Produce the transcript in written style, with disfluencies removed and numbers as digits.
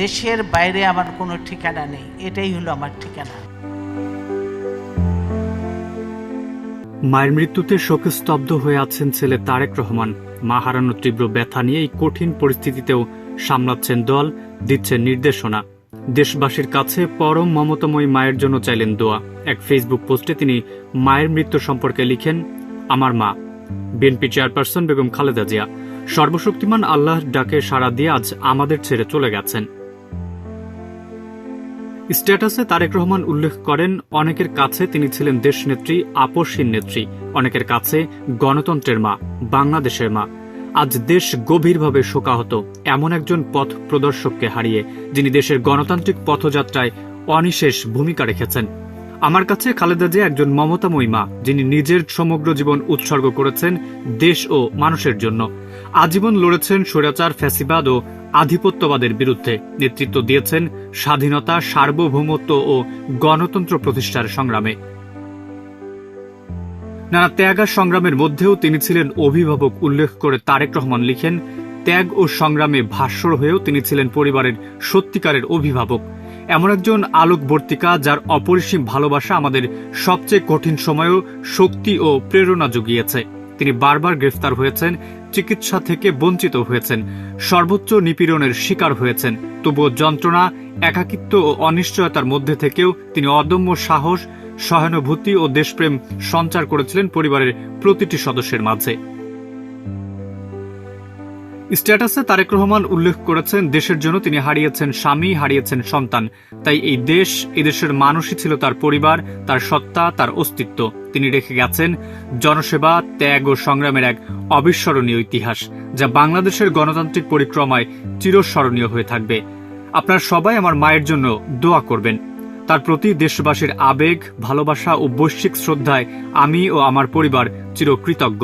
দেশের বাইরে আমার কোনো ঠিকানা নেই, এটাই হলো আমার ঠিকানা। মায়ের মৃত্যুতে শোকে স্তব্ধ হয়ে আছেন ছেলে তারেক রহমান। মা হারানোর তীব্র ব্যথা নিয়ে এই কঠিন পরিস্থিতিতেও সামলাচ্ছেন দল, দিচ্ছেন নির্দেশনা। দেশবাসীর কাছে পরম মমতাময়ী মায়ের জন্য চাইলেন দোয়া। এক ফেসবুক পোস্টে তিনি মায়ের মৃত্যু সম্পর্কে লিখেন, আমার মা বিএনপি চেয়ারপারসন বেগম খালেদা জিয়া সর্বশক্তিমান আল্লাহর ডাকে সাড়া দিয়ে আজ আমাদের ছেড়ে চলে গেছেন। স্ট্যাটাসে তারেক রহমান উল্লেখ করেন, অনেকের কাছে তিনি ছিলেন দেশনেত্রী, আপসহীন নেত্রী, অনেকের কাছে গণতন্ত্রের মা, বাংলাদেশের মা। আজ দেশ গভীরভাবে শোকাহত এমন একজন পথ প্রদর্শককে হারিয়ে, যিনি দেশের গণতান্ত্রিক পথযাত্রায় অনিশেষ ভূমিকা রেখেছেন। আমার কাছে খালেদা জিয়া একজন মমতাময়ী মা, যিনি নিজের সমগ্র জীবন উৎসর্গ করেছেন দেশ ও মানুষের জন্য। আজীবন লড়েছেন স্বৈরাচার, ফ্যাসিবাদ ও আধিপত্যবাদের বিরুদ্ধে, নেতৃত্ব দিয়েছেন স্বাধীনতা, সার্বভৌমত্ব ও গণতন্ত্র প্রতিষ্ঠার সংগ্রামে। নানা ত্যাগ আর সংগ্রামের মধ্যেও তিনি ছিলেন অভিভাবক উল্লেখ করে তারেক রহমান লিখেন, ত্যাগ ও সংগ্রামে ভাস্বর হয়েও তিনি ছিলেন পরিবারের সত্যিকারের অভিভাবক। এমন একজন আলোকবর্তিকা, যার অপরিসীম ভালোবাসা আমাদের সবচেয়ে কঠিন সময়েও শক্তি ও প্রেরণা জুগিয়েছে। তিনি বারবার গ্রেফতার হয়েছেন, চিকিৎসা থেকে বঞ্চিত হয়েছেন, সর্বোচ্চ নিপীড়নের শিকার হয়েছেন। তবুও যন্ত্রণা, একাকিত্ব ও অনিশ্চয়তার মধ্যে থেকেও তিনি অদম্য সাহস, সহানুভূতি ও দেশপ্রেম সঞ্চার করেছিলেন পরিবারের প্রতিটি সদস্যের মাঝে। স্ট্যাটাসে তারেক রহমান উল্লেখ করেছেন, দেশের জন্য তিনি হারিয়েছেন স্বামী, হারিয়েছেন সন্তান। তাই এই দেশ, এদেশের মানুষই ছিল তার পরিবার, তার সত্তা, তার অস্তিত্ব। তিনি রেখে গেছেন জনসেবা, ত্যাগ ও সংগ্রামের এক অবিস্মরণীয় ইতিহাস, যা বাংলাদেশের গণতান্ত্রিক পরিক্রমায় চিরস্মরণীয় হয়ে থাকবে। আপনারা সবাই আমার মায়ের জন্য দোয়া করবেন। তার প্রতি দেশবাসীর আবেগ, ভালোবাসা ও বৈশ্বিক শ্রদ্ধায় আমি ও আমার পরিবার চিরকৃতজ্ঞ।